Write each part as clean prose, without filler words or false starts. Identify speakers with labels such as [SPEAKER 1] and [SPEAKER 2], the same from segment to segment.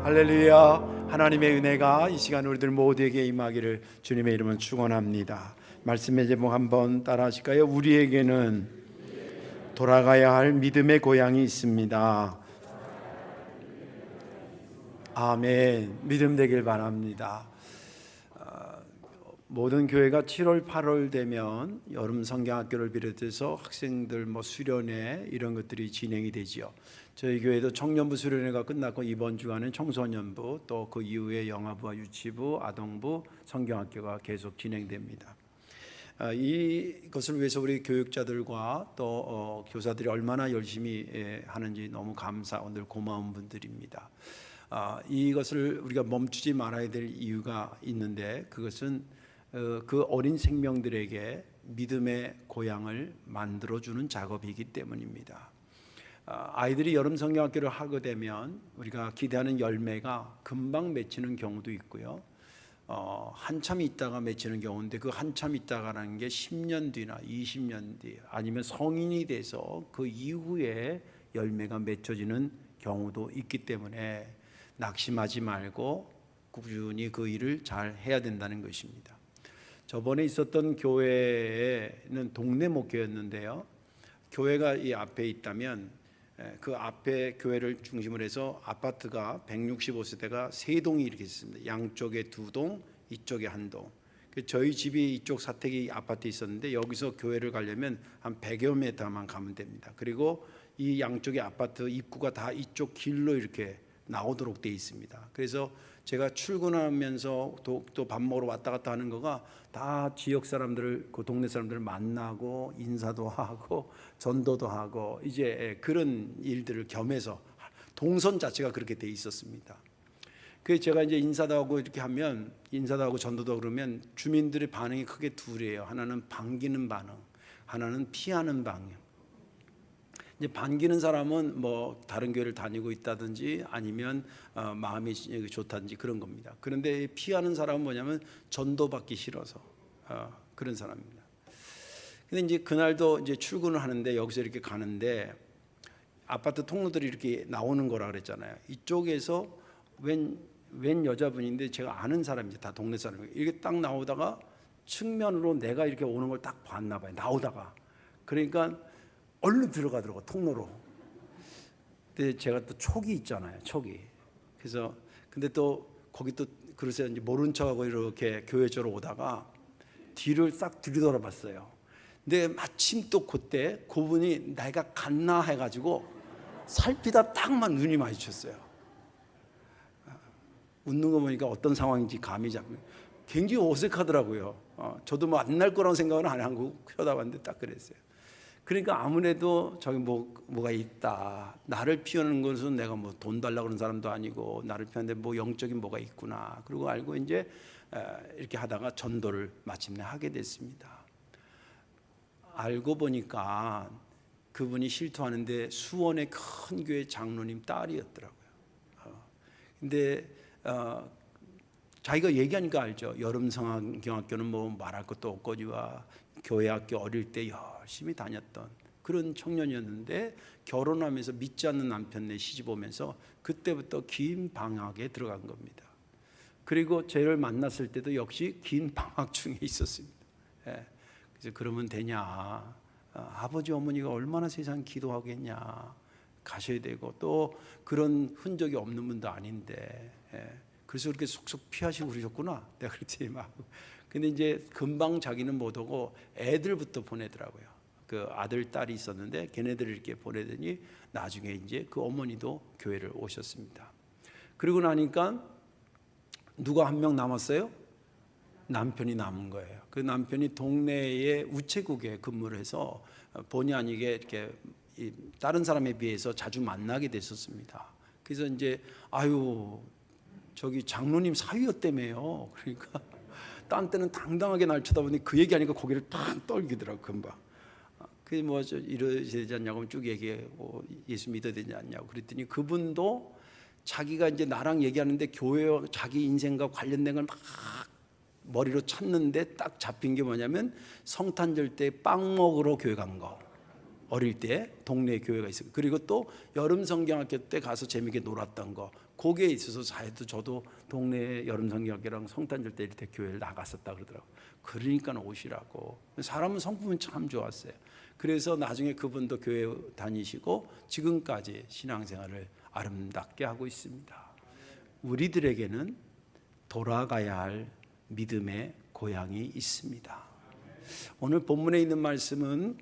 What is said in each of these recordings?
[SPEAKER 1] 할렐루야. 하나님의 은혜가 이 시간 우리들 모두에게 임하기를 주님의 이름으로 축원합니다. 말씀의 제목 한번 따라 하실까요? 우리에게는 돌아가야 할 믿음의 고향이 있습니다. 아멘. 믿음 되길 바랍니다. 모든 교회가 7월 8월 되면 여름 성경학교를 비롯해서 학생들 수련회 이런 것들이 진행이 되지요. 저희 교회도 청년부 수련회가 끝났고 이번 주간은 청소년부, 또 그 이후에 영아부와 유치부, 아동부, 성경학교가 계속 진행됩니다. 이것을 위해서 우리 교육자들과 또 교사들이 얼마나 열심히 하는지 너무 오늘 고마운 분들입니다. 이것을 우리가 멈추지 말아야 될 이유가 있는데, 그것은 그 어린 생명들에게 믿음의 고향을 만들어주는 작업이기 때문입니다. 아이들이 여름 성경학교를 하게 되면 우리가 기대하는 열매가 금방 맺히는 경우도 있고요, 한참 있다가 맺히는 경우인데, 그 한참 있다가라는 게 10년 뒤나 20년 뒤, 아니면 성인이 돼서 그 이후에 열매가 맺혀지는 경우도 있기 때문에 낙심하지 말고 꾸준히 그 일을 잘 해야 된다는 것입니다. 저번에 있었던 교회는 동네 목회였는데요, 교회가 이 앞에 있다면 그 앞에 교회를 중심으로 해서 아파트가 165세대가 3동이 이렇게 있습니다. 양쪽에 2동, 이쪽에 1동. 저희 집이 이쪽 사택이 아파트에 있었는데, 여기서 교회를 가려면 한 100여 미터만 가면 됩니다. 그리고 이 양쪽의 아파트 입구가 다 이쪽 길로 이렇게 나오도록 되어 있습니다. 그래서 제가 출근하면서 또 밥 먹으러 왔다 갔다 하는 거가 다 지역 사람들을, 그 동네 사람들을 만나고 인사도 하고 전도도 하고 이제 그런 일들을 겸해서 동선 자체가 그렇게 돼 있었습니다. 그래서 제가 이제 인사도 하고 이렇게 하면, 인사도 하고 전도도 그러면 주민들의 반응이 크게 둘이에요. 하나는 반기는 반응, 하나는 피하는 반응. 이제 반기는 사람은 다른 교회를 다니고 있다든지 아니면 마음이 좋다든지 그런 겁니다. 그런데 피하는 사람은 뭐냐면 전도받기 싫어서 그런 사람입니다. 근데 이제 그날도 이제 출근을 하는데, 여기서 이렇게 가는데 아파트 통로들이 이렇게 나오는 거라 그랬잖아요. 이쪽에서 웬 여자분인데 제가 아는 사람이죠. 다 동네 사람이에요. 이렇게 딱 나오다가 측면으로 내가 이렇게 오는 걸 딱 봤나 봐요. 나오다가. 그러니까 얼른 들어가더라고, 통로로. 근데 제가 또 촉이 있잖아요, 촉이. 그래서 근데 또 거기 또 그러세요. 이제 모른 척하고 이렇게 교회 쪽으로 오다가 뒤를 싹 들이돌아봤어요. 근데 마침 또 그때 그분이 내가 갔나 해가지고 살피다 딱만 눈이 마주쳤어요. 웃는 거 보니까 어떤 상황인지 감이 잡혀요. 굉장히 어색하더라고요. 저도 만날 거라는 생각은 안 하고 쳐다봤는데 딱 그랬어요. 그러니까 아무래도 저기 뭐가 있다. 나를 피우는 것은 내가 돈 달라고 그러는 사람도 아니고, 나를 피우는데 영적인 뭐가 있구나. 그리고 알고 이제 이렇게 하다가 전도를 마침내 하게 됐습니다. 알고 보니까 그분이 실토하는데 수원의 큰 교회 장로님 딸이었더라고요. 근데 자기가 얘기하니까 알죠. 여름 성경학교는 말할 것도 없거니와 교회 학교 어릴 때 열심히 다녔던 그런 청년이었는데, 결혼하면서 믿지 않는 남편네 시집 오면서 그때부터 긴 방학에 들어간 겁니다. 그리고 쟤를 만났을 때도 역시 긴 방학 중에 있었습니다. 그래서 그러면 되냐, 아버지 어머니가 얼마나 세상 기도하겠냐, 가셔야 되고 또 그런 흔적이 없는 분도 아닌데, 그래서 그렇게 속속 피하시고 그러셨구나, 내가 그랬더니 근데 이제 금방 자기는 못 오고 애들부터 보내더라고요. 그 아들 딸이 있었는데 걔네들을 이렇게 보내더니 나중에 이제 그 어머니도 교회를 오셨습니다. 그리고 나니까 누가 한 명 남았어요? 남편이 남은 거예요. 그 남편이 동네의 우체국에 근무를 해서 본의 아니게 이렇게 다른 사람에 비해서 자주 만나게 됐었습니다. 그래서 이제 저기 장로님 사위였다며요. 그러니까 딴 때는 당당하게 날 쳐다보니 그 얘기하니까 고개를 탁 떨기더라고, 금방. 그게 이러셔야 되지 않냐고 쭉 얘기하고, 예수 믿어야 되지 않냐고 그랬더니, 그분도 자기가 이제 나랑 얘기하는데 교회와 자기 인생과 관련된 걸 막 머리로 찾는데 딱 잡힌 게 뭐냐면, 성탄절 때 빵 먹으러 교회 간 거. 어릴 때 동네에 교회가 있어요. 그리고 또 여름 성경학교 때 가서 재미있게 놀았던 거, 거기에 있어서 저도 동네 여름성경학교랑 성탄절 때 이렇게 교회를 나갔었다 그러더라고요. 그러니까 오시라고. 사람은 성품은 참 좋았어요. 그래서 나중에 그분도 교회 다니시고 지금까지 신앙생활을 아름답게 하고 있습니다. 우리들에게는 돌아가야 할 믿음의 고향이 있습니다. 오늘 본문에 있는 말씀은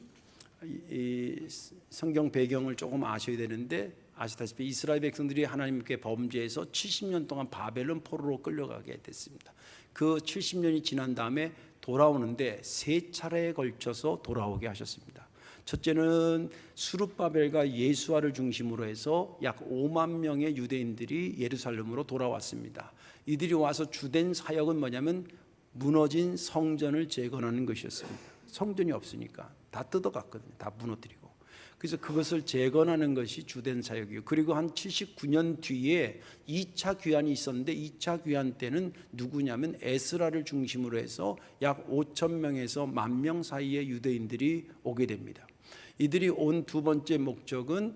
[SPEAKER 1] 이 성경 배경을 조금 아셔야 되는데, 아시다시피 이스라엘 백성들이 하나님께 범죄해서 70년 동안 바벨론 포로로 끌려가게 됐습니다. 그 70년이 지난 다음에 돌아오는데 세 차례에 걸쳐서 돌아오게 하셨습니다. 첫째는 수룹바벨과 예수아를 중심으로 해서 약 5만 명의 유대인들이 예루살렘으로 돌아왔습니다. 이들이 와서 주된 사역은 뭐냐면 무너진 성전을 재건하는 것이었습니다. 성전이 없으니까 다 뜯어갔거든요. 다 무너뜨리고. 그래서 그것을 재건하는 것이 주된 사역이에요. 그리고 한 79년 뒤에 2차 귀환이 있었는데, 2차 귀환 때는 누구냐면 에스라를 중심으로 해서 약 5천 명에서 1만 명 사이의 유대인들이 오게 됩니다. 이들이 온 두 번째 목적은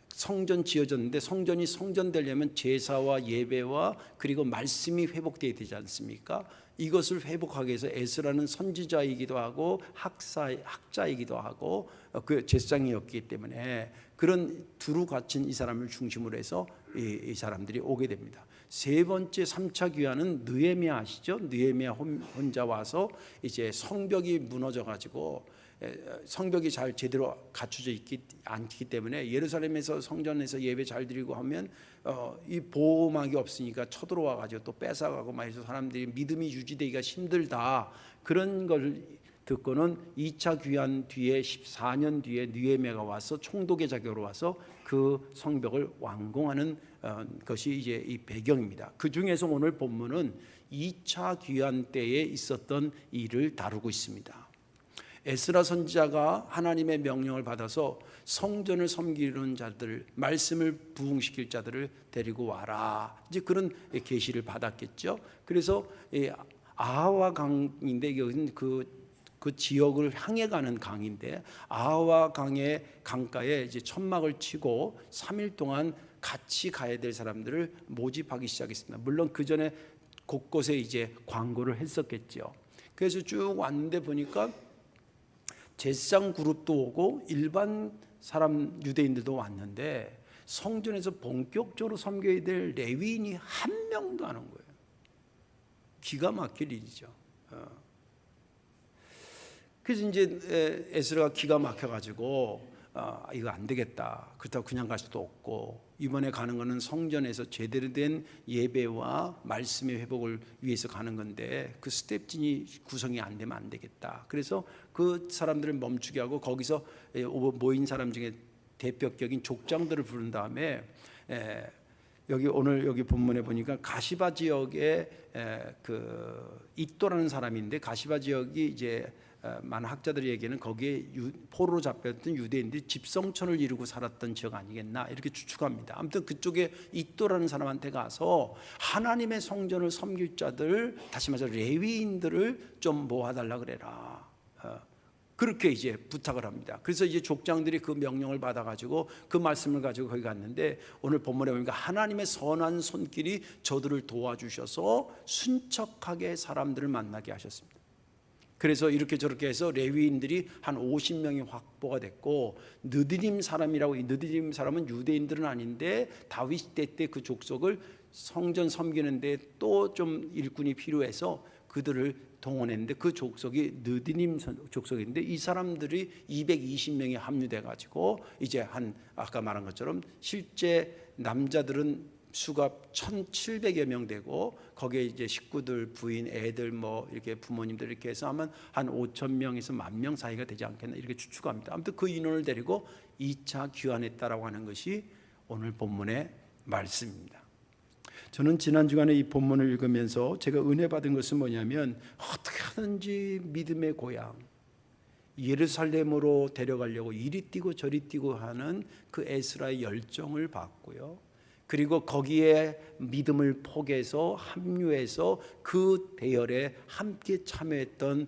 [SPEAKER 1] 성전 지어졌는데, 성전이 성전되려면 제사와 예배와 그리고 말씀이 회복되어야 되지 않습니까? 이것을 회복하기 위해서 에스라는 선지자이기도 하고 학자이기도 하고 그 제사장이었기 때문에 그런 두루 갖춘 이 사람을 중심으로 해서 이 사람들이 오게 됩니다. 세 번째 3차 귀환은 느헤미야 아시죠? 느헤미야 혼자 와서 이제 성벽이 무너져 가지고 성벽이 잘 제대로 갖춰져 있지 않기 때문에 예루살렘에서 성전에서 예배 잘 드리고 하면 이 보호막이 없으니까 쳐들어와 가지고 또 뺏어가고 막 해서 사람들이 믿음이 유지되기가 힘들다. 그런 걸 듣고는 2차 귀환 뒤에 14년 뒤에 느헤미야가 와서 총독의 자격으로 와서 그 성벽을 완공하는 것이 이제 이 배경입니다. 그 중에서 오늘 본문은 2차 귀환 때에 있었던 일을 다루고 있습니다. 에스라 선지자가 하나님의 명령을 받아서 성전을 섬기는 자들, 말씀을 부흥시킬 자들을 데리고 와라. 이제 그런 계시를 받았겠죠. 그래서 아하와 강인데, 여기는 그 지역을 향해 가는 강인데, 아하와 강의 강가에 이제 천막을 치고 3일 동안 같이 가야 될 사람들을 모집하기 시작했습니다. 물론 그 전에 곳곳에 이제 광고를 했었겠죠. 그래서 쭉 왔는데 보니까 제사장 그룹도 오고 일반 사람 유대인들도 왔는데 성전에서 본격적으로 섬겨야 될 레위인이 한 명도 안 온 거예요. 기가 막힐 일이죠. 그래서 이제 에스라가 기가 막혀가지고 이거 안 되겠다. 그렇다고 그냥 갈 수도 없고, 이번에 가는 거는 성전에서 제대로 된 예배와 말씀의 회복을 위해서 가는 건데 그 스텝진이 구성이 안 되면 안 되겠다. 그래서 그 사람들을 멈추게 하고 거기서 모인 사람 중에 대표격인 족장들을 부른 다음에 여기 오늘 여기 본문에 보니까 가시바 지역에 그 이또라는 사람인데, 가시바 지역이 이제 많은 학자들이 얘기하는 거기에 포로로 잡혔던 유대인들이 집성촌을 이루고 살았던 지역 아니겠나 이렇게 추측합니다. 아무튼 그쪽에 이또라는 사람한테 가서 하나님의 성전을 섬길 자들, 다시 말해서 레위인들을 좀 모아달라 그래라. 그렇게 이제 부탁을 합니다. 그래서 이제 족장들이 그 명령을 받아가지고 그 말씀을 가지고 거기 갔는데, 오늘 본문에 보니까 하나님의 선한 손길이 저들을 도와주셔서 순척하게 사람들을 만나게 하셨습니다. 그래서 이렇게 저렇게 해서 레위인들이 한 50명이 확보가 됐고, 느디림 사람이라고, 이 느디림 사람은 유대인들은 아닌데 다윗 때 그 족속을 성전 섬기는데 또 좀 일꾼이 필요해서 그들을 동원했는데 그 족속이 느디림 족속인데, 이 사람들이 220명이 합류돼 가지고 이제 한 아까 말한 것처럼 실제 남자들은 수가 1,700여 명 되고, 거기에 이제 식구들, 부인, 애들 뭐 이렇게 부모님들 이렇게 해서 하면 한 5,000명에서 10,000명 사이가 되지 않겠나 이렇게 추측합니다. 아무튼 그 인원을 데리고 2차 귀환했다라고 하는 것이 오늘 본문의 말씀입니다. 저는 지난 주간에 이 본문을 읽으면서 제가 은혜 받은 것은 뭐냐면, 어떻게 하든지 믿음의 고향 예루살렘으로 데려가려고 이리 뛰고 저리 뛰고 하는 그 에스라의 열정을 봤고요. 그리고 거기에 믿음을 포기해서 합류해서 그 대열에 함께 참여했던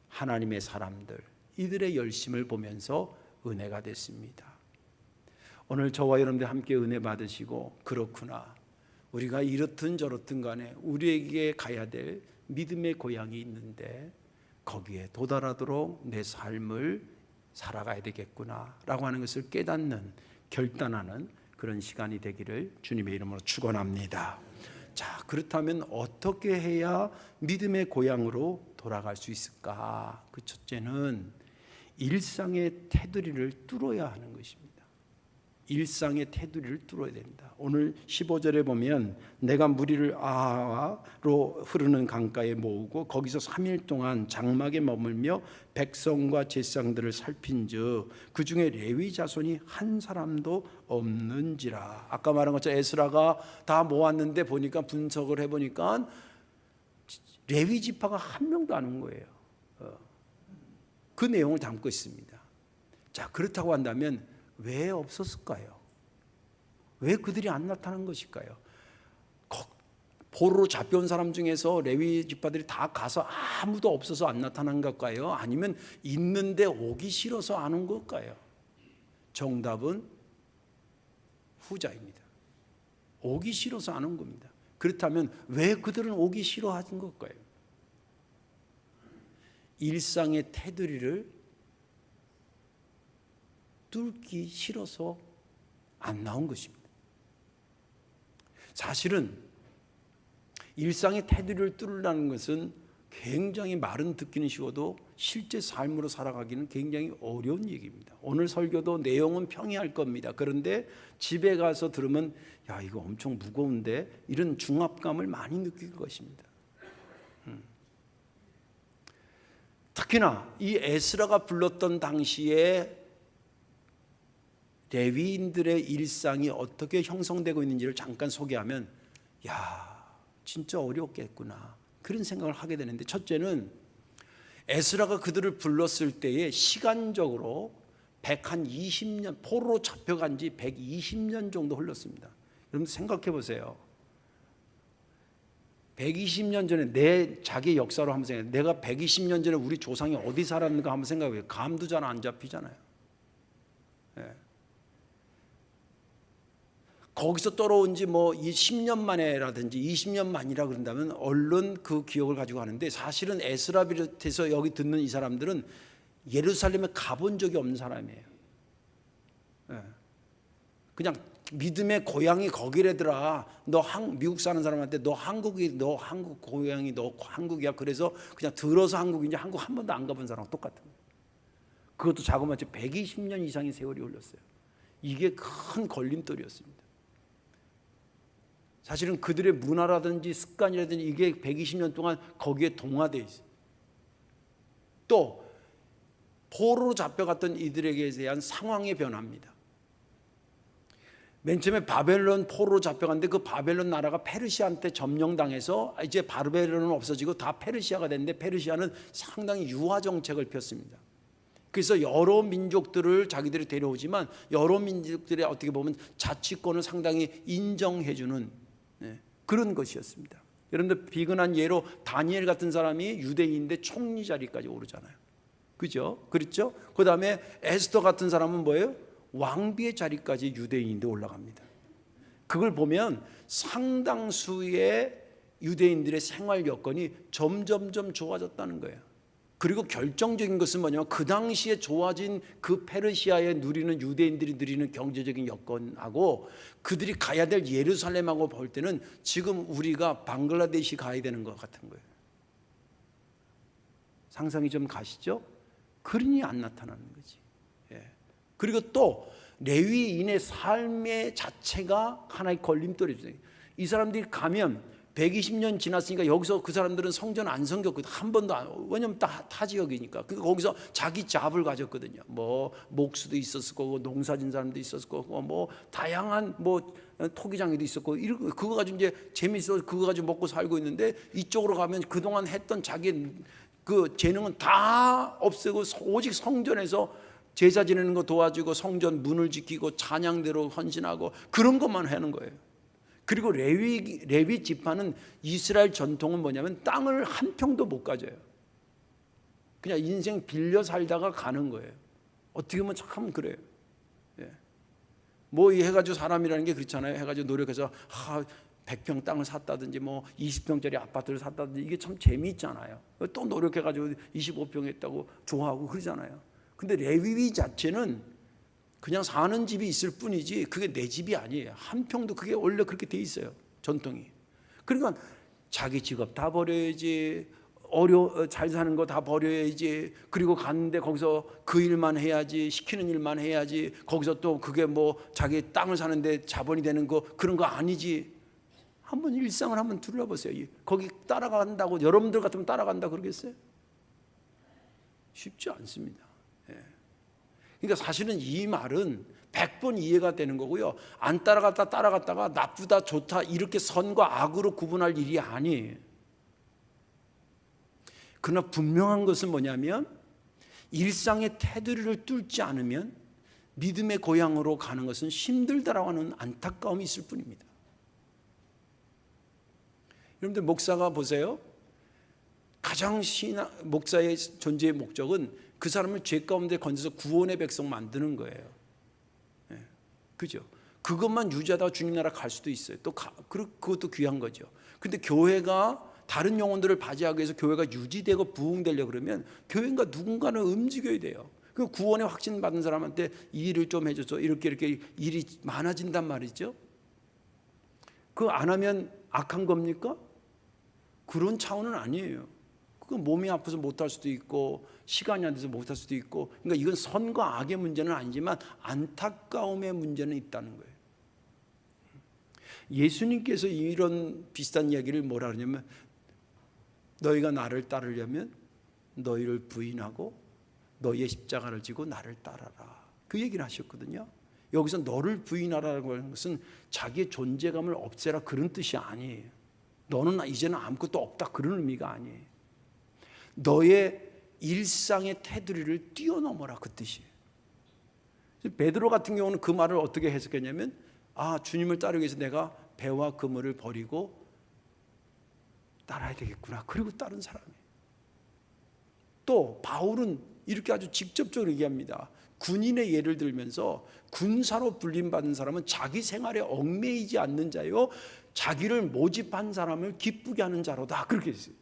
[SPEAKER 1] 하나님의 사람들, 이들의 열심을 보면서 은혜가 됐습니다. 오늘 저와 여러분들 함께 은혜 받으시고, 그렇구나, 우리가 이렇든 저렇든 간에 우리에게 가야 될 믿음의 고향이 있는데 거기에 도달하도록 내 삶을 살아가야 되겠구나라고 하는 것을 깨닫는, 결단하는 그런 시간이 되기를 주님의 이름으로 축원합니다. 자, 그렇다면 어떻게 해야 믿음의 고향으로 돌아갈 수 있을까? 그 첫째는 일상의 테두리를 뚫어야 하는 것입니다. 일상의 테두리를 뚫어야 된다. 오늘 15절에 보면 내가 무리를 아하로 흐르는 강가에 모으고 거기서 3일 동안 장막에 머물며 백성과 제사장들을 살핀즉 그 중에 레위 자손이 한 사람도 없는지라. 아까 말한 것처럼 에스라가 다 모았는데 보니까 분석을 해보니까 레위 지파가 한 명도 안 온 거예요. 그 내용을 담고 있습니다. 자, 그렇다고 한다면 왜 없었을까요? 왜 그들이 안 나타난 것일까요? 포로로 잡혀온 사람 중에서 레위 지파들이 다 가서 아무도 없어서 안 나타난 걸까요? 아니면 있는데 오기 싫어서 안 온 걸까요? 정답은 후자입니다. 오기 싫어서 안 온 겁니다. 그렇다면 왜 그들은 오기 싫어하는 걸까요? 일상의 테두리를 뚫기 싫어서 안 나온 것입니다. 사실은 일상의 테두리를 뚫으라는 것은 굉장히 말은 듣기는 쉬워도 실제 삶으로 살아가기는 굉장히 어려운 얘기입니다. 오늘 설교도 내용은 평이할 겁니다. 그런데 집에 가서 들으면 야, 이거 엄청 무거운데, 이런 중압감을 많이 느낄 것입니다. 특히나 이 에스라가 불렀던 당시에 레위인들의 일상이 어떻게 형성되고 있는지를 잠깐 소개하면 야, 진짜 어렵겠구나, 그런 생각을 하게 되는데, 첫째는 에스라가 그들을 불렀을 때에 시간적으로 120년, 포로로 잡혀간 지 120년 정도 흘렀습니다. 여러분 생각해 보세요. 120년 전에 내 자기 역사로 한번 생각해, 내가 120년 전에 우리 조상이 어디 살았는가 한번 생각해. 감도 잘 안 잡히잖아요. 예. 거기서 떨어온 지 뭐 10년 만에라든지 20년 만이라 그런다면 얼른 그 기억을 가지고 하는데, 사실은 에스라 비롯해서 여기 듣는 이 사람들은 예루살렘에 가본 적이 없는 사람이에요. 그냥 믿음의 고향이 거기래더라. 너 미국 사는 사람한테 너 한국 고향이 너 한국이야. 그래서 그냥 들어서 한국인지 한국 한 번도 안 가본 사람과 똑같은 거예요. 그것도 자그마치 120년 이상의 세월이 흘렀어요. 이게 큰 걸림돌이었습니다. 사실은 그들의 문화라든지 습관이라든지 이게 120년 동안 거기에 동화되어 있어요. 또 포로로 잡혀갔던 이들에게 대한 상황의 변화입니다. 맨 처음에 바벨론 포로로 잡혀갔는데 그 바벨론 나라가 페르시아한테 점령당해서 이제 바벨론은 없어지고 다 페르시아가 됐는데, 페르시아는 상당히 유화 정책을 폈습니다. 그래서 여러 민족들을 자기들이 데려오지만 여러 민족들의 어떻게 보면 자치권을 상당히 인정해주는 그런 것이었습니다. 여러분들 비근한 예로 다니엘 같은 사람이 유대인인데 총리 자리까지 오르잖아요. 그죠? 그렇죠? 그 다음에 에스더 같은 사람은 뭐예요? 왕비의 자리까지 유대인인데 올라갑니다. 그걸 보면 상당수의 유대인들의 생활 여건이 점점점 좋아졌다는 거예요. 그리고 결정적인 것은 뭐냐면 그 당시에 좋아진 그 페르시아에 누리는 유대인들이 누리는 경제적인 여건하고 그들이 가야 될 예루살렘하고 볼 때는 지금 우리가 방글라데시 가야 되는 것 같은 거예요. 상상이 좀 가시죠? 그러니 안 나타나는 거지. 그리고 또 레위인의 삶의 자체가 하나의 걸림돌이죠. 이 사람들이 가면 120년 지났으니까 여기서 그 사람들은 성전 안 섬겼거든. 한 번도 안, 왜냐면 타 지역이니까. 거기서 자기 잡을 가졌거든요. 뭐 목수도 있었을 거고 농사진 사람도 있었을 거고 뭐 다양한 뭐 토기장이도 있었고 그거 가지고 이제 재밌어 그거 가지고 먹고 살고 있는데, 이쪽으로 가면 그동안 했던 자기 그 재능은 다 없애고 오직 성전에서 제사 지내는 거 도와주고 성전 문을 지키고 찬양대로 헌신하고 그런 것만 하는 거예요. 그리고 레위 지파는 이스라엘 전통은 뭐냐면 땅을 한 평도 못 가져요. 그냥 인생 빌려 살다가 가는 거예요. 어떻게 보면 참 그래요. 뭐 해가지고 사람이라는 게 그렇잖아요. 해가지고 노력해서 100평 땅을 샀다든지 뭐 20평짜리 아파트를 샀다든지 이게 참 재미있잖아요. 또 노력해가지고 25평 했다고 좋아하고 그러잖아요. 근데 레위기 자체는 그냥 사는 집이 있을 뿐이지 그게 내 집이 아니에요. 한 평도 그게 원래 그렇게 돼 있어요. 전통이. 그러니까 자기 직업 다 버려야지, 잘 사는 거 다 버려야지, 그리고 갔는데 거기서 그 일만 해야지, 시키는 일만 해야지, 거기서 또 그게 뭐 자기 땅을 사는데 자본이 되는 거 그런 거 아니지. 한번 일상을 한번 둘러보세요. 거기 따라간다고 여러분들 같으면 따라간다 그러겠어요? 쉽지 않습니다. 그러니까 사실은 이 말은 100번 이해가 되는 거고요. 안 따라갔다가 나쁘다 좋다 이렇게 선과 악으로 구분할 일이 아니에요. 그러나 분명한 것은 뭐냐면 일상의 테두리를 뚫지 않으면 믿음의 고향으로 가는 것은 힘들다라고 하는 안타까움이 있을 뿐입니다. 여러분들 목사가 보세요. 가장 목사의 존재의 목적은 그 사람을 죄 가운데 건져서 구원의 백성 만드는 거예요. 그죠? 그것만 유지하다가 주님 나라 갈 수도 있어요. 또 그것도 귀한 거죠. 근데 교회가 다른 영혼들을 바지하기 위해서 교회가 유지되고 부흥되려고 그러면 교회가 누군가는 움직여야 돼요. 그 구원의 확신 받은 사람한테 이 일을 좀 해줘서 이렇게 일이 많아진단 말이죠. 그거 안 하면 악한 겁니까? 그런 차원은 아니에요. 그건 몸이 아파서 못할 수도 있고 시간이 안 돼서 못할 수도 있고, 그러니까 이건 선과 악의 문제는 아니지만 안타까움의 문제는 있다는 거예요. 예수님께서 이런 비슷한 이야기를 뭐라 그러냐면 너희가 나를 따르려면 너희를 부인하고 너희의 십자가를 지고 나를 따라라, 그 얘기를 하셨거든요. 여기서 너를 부인하라고 하는 것은 자기의 존재감을 없애라 그런 뜻이 아니에요. 너는 이제는 아무것도 없다 그런 의미가 아니에요. 너의 일상의 테두리를 뛰어넘어라 그 뜻이에요. 베드로 같은 경우는 그 말을 어떻게 해석했냐면 주님을 따르기 위해서 내가 배와 그물을 버리고 따라야 되겠구나. 그리고 따른 사람이에요. 또 바울은 이렇게 아주 직접적으로 얘기합니다. 군인의 예를 들면서 군사로 불림받은 사람은 자기 생활에 얽매이지 않는 자요 자기를 모집한 사람을 기쁘게 하는 자로다 그렇게 했어요.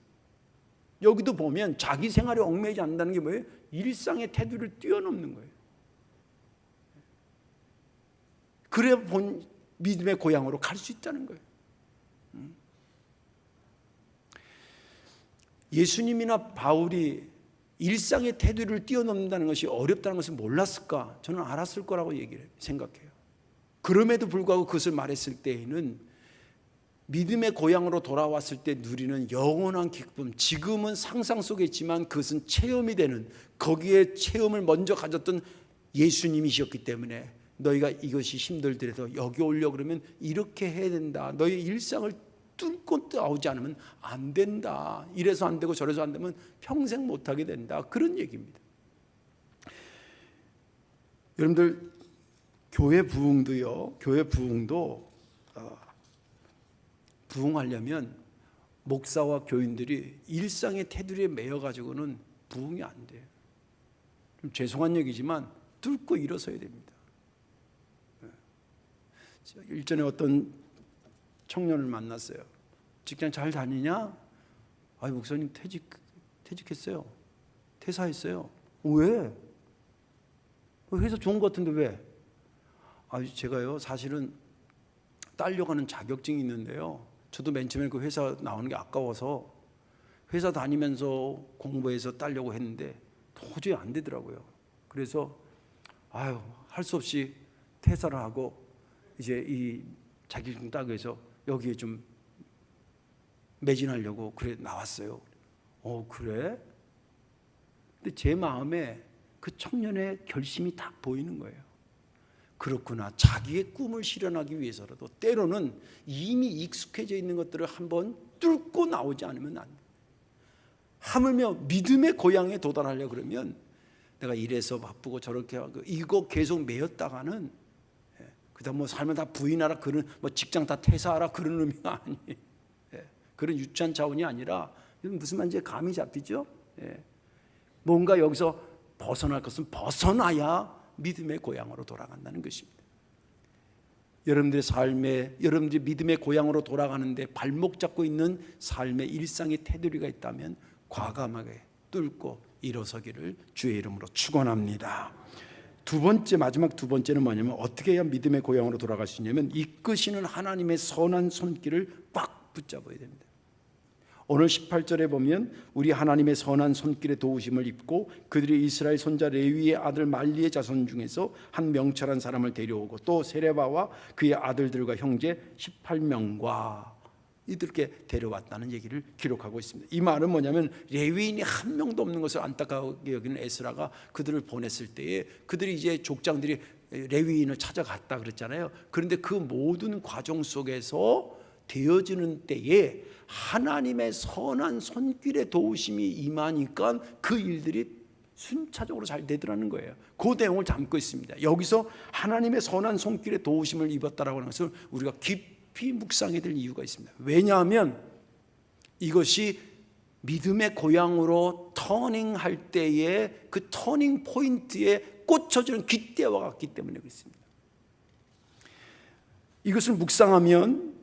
[SPEAKER 1] 여기도 보면 자기 생활에 얽매이지 않는다는 게 뭐예요? 일상의 테두리를 뛰어넘는 거예요. 그래 본 믿음의 고향으로 갈 수 있다는 거예요. 예수님이나 바울이 일상의 테두리를 뛰어넘는다는 것이 어렵다는 것을 몰랐을까? 저는 알았을 거라고 생각해요. 그럼에도 불구하고 그것을 말했을 때에는 믿음의 고향으로 돌아왔을 때 누리는 영원한 기쁨, 지금은 상상 속에 있지만 그것은 체험이 되는, 거기에 체험을 먼저 가졌던 예수님이셨기 때문에 너희가 이것이 힘들더라도 여기 오려고 그러면 이렇게 해야 된다. 너희 일상을 뚫고 나오지 않으면 안 된다. 이래서 안 되고 저래서 안 되면 평생 못하게 된다. 그런 얘기입니다. 여러분들 교회 부흥도요. 교회 부흥도 부흥하려면 목사와 교인들이 일상의 테두리에 매여가지고는 부흥이 안 돼요. 좀 죄송한 얘기지만 뚫고 일어서야 됩니다. 일전에 어떤 청년을 만났어요. 직장 잘 다니냐? 목사님 퇴직했어요. 퇴사했어요. 왜? 회사 좋은 것 같은데 왜? 제가요 사실은 따려고 하는 자격증이 있는데요. 저도 맨 처음에 그 회사 나오는 게 아까워서 회사 다니면서 공부해서 따려고 했는데 도저히 안 되더라고요. 그래서 할 수 없이 퇴사를 하고 이제 이 자격증 따기 위해서 여기에 좀 매진하려고 그래 나왔어요. 그래? 근데 제 마음에 그 청년의 결심이 다 보이는 거예요. 그렇구나. 자기의 꿈을 실현하기 위해서라도 때로는 이미 익숙해져 있는 것들을 한번 뚫고 나오지 않으면 안 돼. 하물며 믿음의 고향에 도달하려고 그러면 내가 이래서 바쁘고 저렇게 하고 이거 계속 매였다가는 그다음 뭐 삶을 다 부인하라 그런 뭐 직장 다 퇴사하라 그런 의미가 아니에요. 그런 유치한 차원이 아니라 무슨 말인지 감이 잡히죠? 뭔가 여기서 벗어날 것은 벗어나야 믿음의 고향으로 돌아간다는 것입니다. 여러분들의 삶에, 여러분들이 믿음의 고향으로 돌아가는데 발목 잡고 있는 삶의 일상의 테두리가 있다면 과감하게 뚫고 일어서기를 주의 이름으로 축원합니다. 두 번째, 마지막 두 번째는 뭐냐면, 어떻게 해야 믿음의 고향으로 돌아갈 수 있냐면 이끄시는 하나님의 선한 손길을 꽉 붙잡아야 됩니다. 오늘 18절에 보면 우리 하나님의 선한 손길의 도우심을 입고 그들이 이스라엘 손자 레위의 아들 말리의 자손 중에서 한 명철한 사람을 데려오고 또 세레바와 그의 아들들과 형제 18명과 이들께 데려왔다는 얘기를 기록하고 있습니다. 이 말은 뭐냐면 레위인이 한 명도 없는 것을 안타깝게 여기는 에스라가 그들을 보냈을 때에 그들이 이제 족장들이 레위인을 찾아갔다 그랬잖아요. 그런데 그 모든 과정 속에서 되어지는 때에 하나님의 선한 손길의 도우심이 임하니까 그 일들이 순차적으로 잘 되더라는 거예요. 그 내용을 담고 있습니다. 여기서 하나님의 선한 손길의 도우심을 입었다라고 하는 것을 우리가 깊이 묵상해야 될 이유가 있습니다. 왜냐하면 이것이 믿음의 고향으로 터닝할 때의 그 터닝 포인트에 꽂혀지는 깃대와 같기 때문에 그렇습니다. 이것을 묵상하면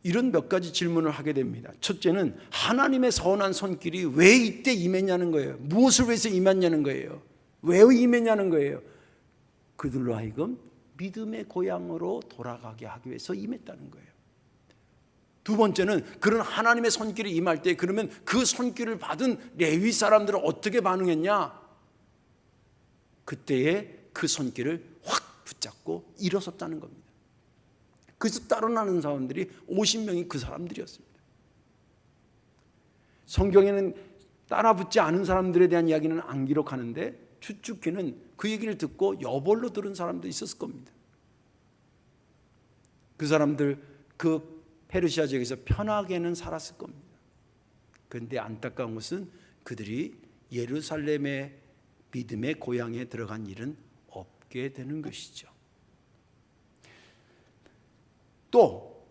[SPEAKER 1] 이런 몇 가지 질문을 하게 됩니다. 첫째는 하나님의 선한 손길이 왜 이때 임했냐는 거예요. 무엇을 위해서 임했냐는 거예요. 왜 임했냐는 거예요. 그들로 하여금 믿음의 고향으로 돌아가게 하기 위해서 임했다는 거예요. 두 번째는 그런 하나님의 손길이 임할 때 그러면 그 손길을 받은 레위 사람들은 어떻게 반응했냐? 그때에 그 손길을 확 붙잡고 일어섰다는 겁니다. 그래서 따로 나는 사람들이 50명이 그 사람들이었습니다. 성경에는 따라붙지 않은 사람들에 대한 이야기는 안 기록하는데 추측기는 그 얘기를 듣고 여벌로 들은 사람도 있었을 겁니다. 그 사람들 그 페르시아 지역에서 편하게는 살았을 겁니다. 그런데 안타까운 것은 그들이 예루살렘의 믿음의 고향에 들어간 일은 없게 되는 것이죠. 또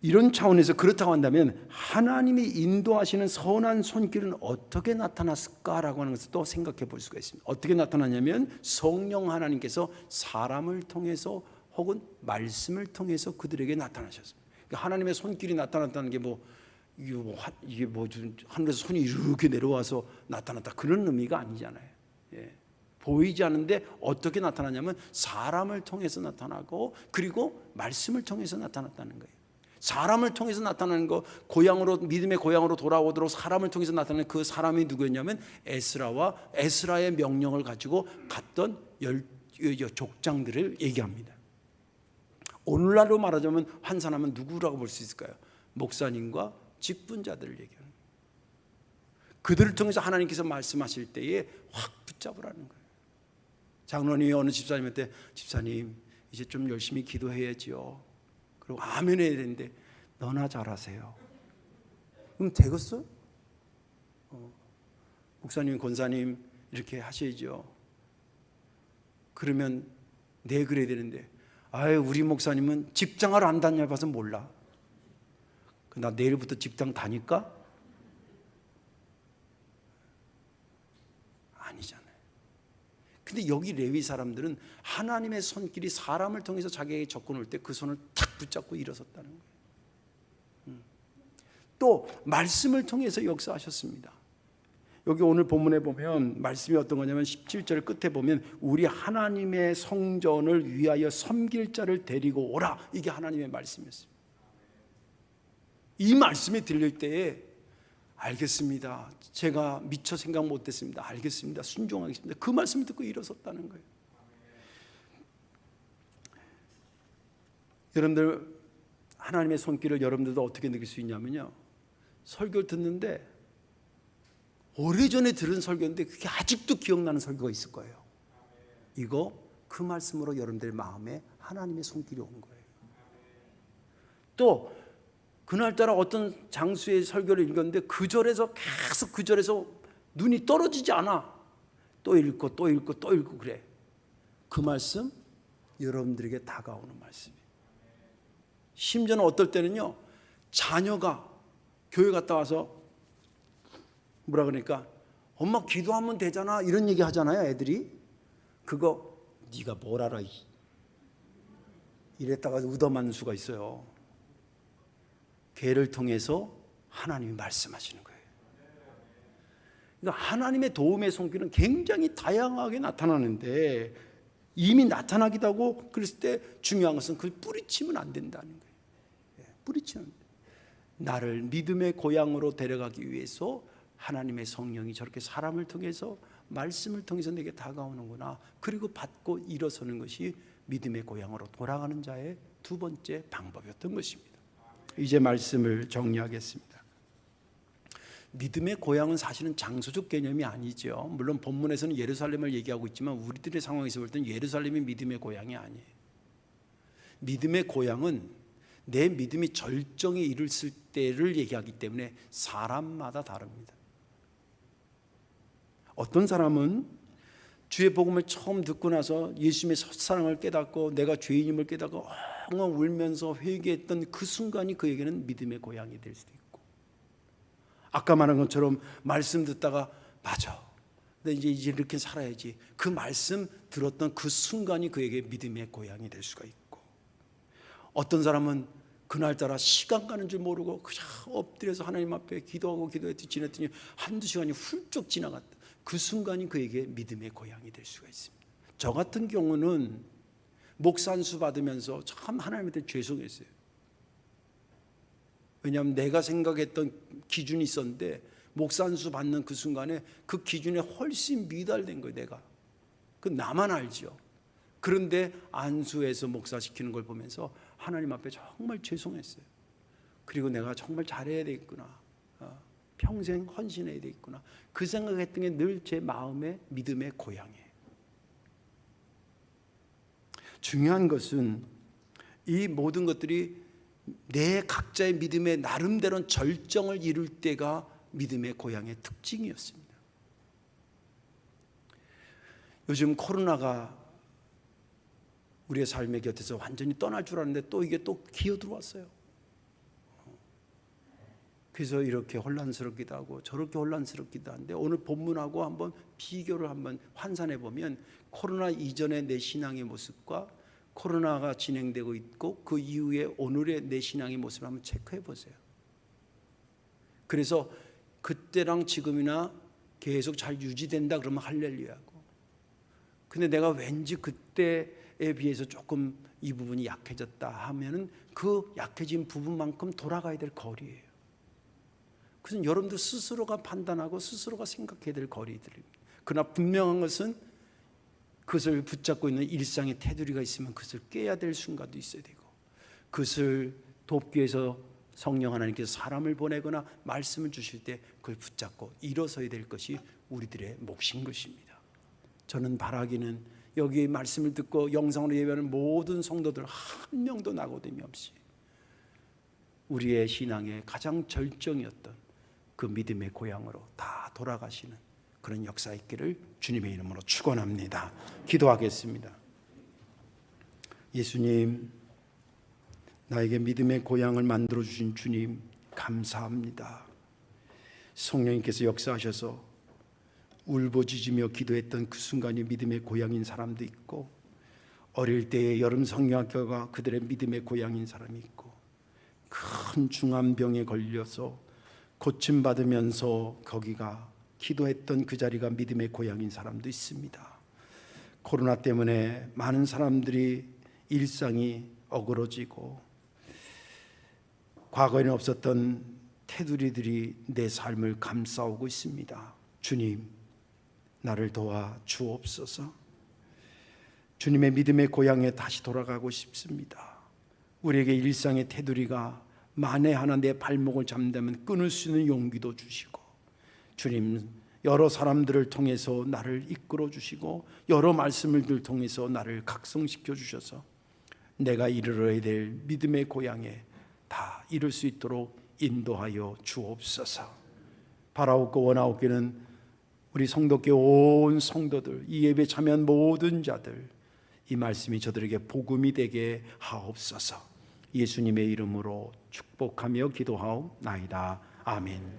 [SPEAKER 1] 이런 차원에서 그렇다고 한다면 하나님이 인도하시는 선한 손길은 어떻게 나타났을까라고 하는 것을 또 생각해 볼 수가 있습니다. 어떻게 나타나냐면 성령 하나님께서 사람을 통해서 혹은 말씀을 통해서 그들에게 나타나셨습니다. 그러니까 하나님의 손길이 나타났다는 게 이게 뭐 하늘에서 손이 이렇게 내려와서 나타났다 그런 의미가 아니잖아요. 예. 보이지 않는데 어떻게 나타나냐면 사람을 통해서 나타나고 그리고 말씀을 통해서 나타났다는 거예요. 사람을 통해서 나타나는 거, 고향으로 믿음의 고향으로 돌아오도록 사람을 통해서 나타나는 그 사람이 누구였냐면 에스라와 에스라의 명령을 가지고 갔던 족장들을 얘기합니다. 오늘날로 말하자면 한 사람은 누구라고 볼 수 있을까요? 목사님과 직분자들을 얘기하는 거예요. 그들을 통해서 하나님께서 말씀하실 때에 확 붙잡으라는 거예요. 장로님이 어느 집사님한테 집사님 이제 좀 열심히 기도해야지요. 그리고 아멘 해야 되는데 너나 잘하세요. 그럼 되겠어? 목사님, 권사님 이렇게 하셔야죠. 그러면 네 그래야 되는데 아유 우리 목사님은 직장을 안 다녀봐서 몰라. 나 내일부터 직장 다닐까? 아니잖아요. 근데 여기 레위 사람들은 하나님의 손길이 사람을 통해서 자기에게 접근할 때 그 손을 탁 붙잡고 일어섰다는 거예요. 또 말씀을 통해서 역사하셨습니다. 여기 오늘 본문에 보면 말씀이 어떤 거냐면 17절 끝에 보면 우리 하나님의 성전을 위하여 섬길 자를 데리고 오라. 이게 하나님의 말씀이었습니다. 이 말씀이 들릴 때에 알겠습니다. 제가 미처 생각 못했습니다. 알겠습니다. 순종하겠습니다. 그 말씀을 듣고 일어섰다는 거예요. 여러분들 하나님의 손길을 여러분들도 어떻게 느낄 수 있냐면요. 설교를 듣는데 오래전에 들은 설교인데 그게 아직도 기억나는 설교가 있을 거예요. 이거 그 말씀으로 여러분들 마음에 하나님의 손길이 온 거예요. 또 그날따라 어떤 장수의 설교를 읽었는데 그 절에서 계속 그 절에서 눈이 떨어지지 않아. 또 읽고 또 읽고 또 읽고 그래. 그 말씀 여러분들에게 다가오는 말씀이에요. 심지어는 어떨 때는요. 자녀가 교회 갔다 와서 뭐라 그러니까 엄마 기도하면 되잖아 이런 얘기 하잖아요. 애들이. 그거 네가 뭘 알아. 이랬다가 의도만 수가 있어요. 개를 통해서 하나님이 말씀하시는 거예요. 그러니까 하나님의 도움의 손길은 굉장히 다양하게 나타나는데, 이미 나타나기도 하고 그랬을 때 중요한 것은 그걸 뿌리치면 안 된다는 거예요. 뿌리치면 나를 믿음의 고향으로 데려가기 위해서 하나님의 성령이 저렇게 사람을 통해서, 말씀을 통해서 내게 다가오는구나. 그리고 받고 일어서는 것이 믿음의 고향으로 돌아가는 자의 두 번째 방법이었던 것입니다. 이제 말씀을 정리하겠습니다. 믿음의 고향은 사실은 장소적 개념이 아니죠. 물론 본문에서는 예루살렘을 얘기하고 있지만 우리들의 상황에서 볼 때는 예루살렘이 믿음의 고향이 아니에요. 믿음의 고향은 내 믿음이 절정에 이르렀을 때를 얘기하기 때문에 사람마다 다릅니다. 어떤 사람은 주의 복음을 처음 듣고 나서 예수님의 첫사랑을 깨닫고 내가 죄인임을 깨닫고 엉엉 울면서 회개했던 그 순간이 그에게는 믿음의 고향이 될 수도 있고, 아까 말한 것처럼 말씀 듣다가 맞아, 근데 이제 이렇게 살아야지, 그 말씀 들었던 그 순간이 그에게 믿음의 고향이 될 수가 있고, 어떤 사람은 그날따라 시간 가는 줄 모르고 그냥 엎드려서 하나님 앞에 기도하고 지냈더니 한두 시간이 훌쩍 지나갔다. 그 순간이 그에게 믿음의 고향이 될 수가 있습니다. 저 같은 경우는 목사 안수 받으면서 참 하나님한테 죄송했어요. 왜냐하면 내가 생각했던 기준이 있었는데 목사 안수 받는 그 순간에 그 기준에 훨씬 미달된 거예요. 내가 그 나만 알죠. 그런데 안수해서 목사시키는 걸 보면서 하나님 앞에 정말 죄송했어요. 그리고 내가 정말 잘해야 되겠구나, 평생 헌신해야 되겠구나, 그 생각했던 게 늘 제 마음의 믿음의 고향이에요. 중요한 것은 이 모든 것들이 내 각자의 믿음의 나름대로는 절정을 이룰 때가 믿음의 고향의 특징이었습니다. 요즘 코로나가 우리의 삶의 곁에서 완전히 떠날 줄 알았는데 또 이게 또 기어들어왔어요. 그래서 이렇게 혼란스럽기도 하고 저렇게 혼란스럽기도 한데, 오늘 본문하고 한번 비교를 한번 환산해 보면 코로나 이전의 내 신앙의 모습과 코로나가 진행되고 있고 그 이후에 오늘의 내 신앙의 모습을 한번 체크해 보세요. 그래서 그때랑 지금이나 계속 잘 유지된다 그러면 할렐루야고, 근데 내가 왠지 그때에 비해서 조금 이 부분이 약해졌다 하면은 그 약해진 부분만큼 돌아가야 될 거리예요. 그래서 여러분들 스스로가 판단하고 스스로가 생각해야 될 거리들입니다. 그러나 분명한 것은 그것을 붙잡고 있는 일상의 테두리가 있으면 그것을 깨야 될 순간도 있어야 되고, 그것을 돕기 위해서 성령 하나님께서 사람을 보내거나 말씀을 주실 때 그걸 붙잡고 일어서야 될 것이 우리들의 몫인 것입니다. 저는 바라기는 여기 말씀을 듣고 영상으로 예배하는 모든 성도들 한 명도 낙오됨이 없이 우리의 신앙의 가장 절정이었던 그 믿음의 고향으로 다 돌아가시는 그런 역사 있기를 주님의 이름으로 축원합니다. 기도하겠습니다. 예수님, 나에게 믿음의 고향을 만들어 주신 주님 감사합니다. 성령님께서 역사하셔서 울부짖으며 기도했던 그 순간이 믿음의 고향인 사람도 있고, 어릴 때의 여름 성경학교가 그들의 믿음의 고향인 사람이 있고, 큰 중환병에 걸려서 고침받으면서 거기가 기도했던 그 자리가 믿음의 고향인 사람도 있습니다. 코로나 때문에 많은 사람들이 일상이 어그러지고 과거에는 없었던 테두리들이 내 삶을 감싸오고 있습니다. 주님, 나를 도와 주옵소서. 주님의 믿음의 고향에 다시 돌아가고 싶습니다. 우리에게 일상의 테두리가 만에 하나 내 발목을 잡는다면 끊을 수 있는 용기도 주시고, 주님, 여러 사람들을 통해서 나를 이끌어 주시고 여러 말씀을 통해서 나를 각성시켜 주셔서 내가 이르러야 될 믿음의 고향에 다 이룰 수 있도록 인도하여 주옵소서. 바라옵고 원하옵기는 우리 성도께 온 성도들, 이 예배 참여한 모든 자들, 이 말씀이 저들에게 복음이 되게 하옵소서. 예수님의 이름으로 축복하며 기도하옵나이다. 아멘.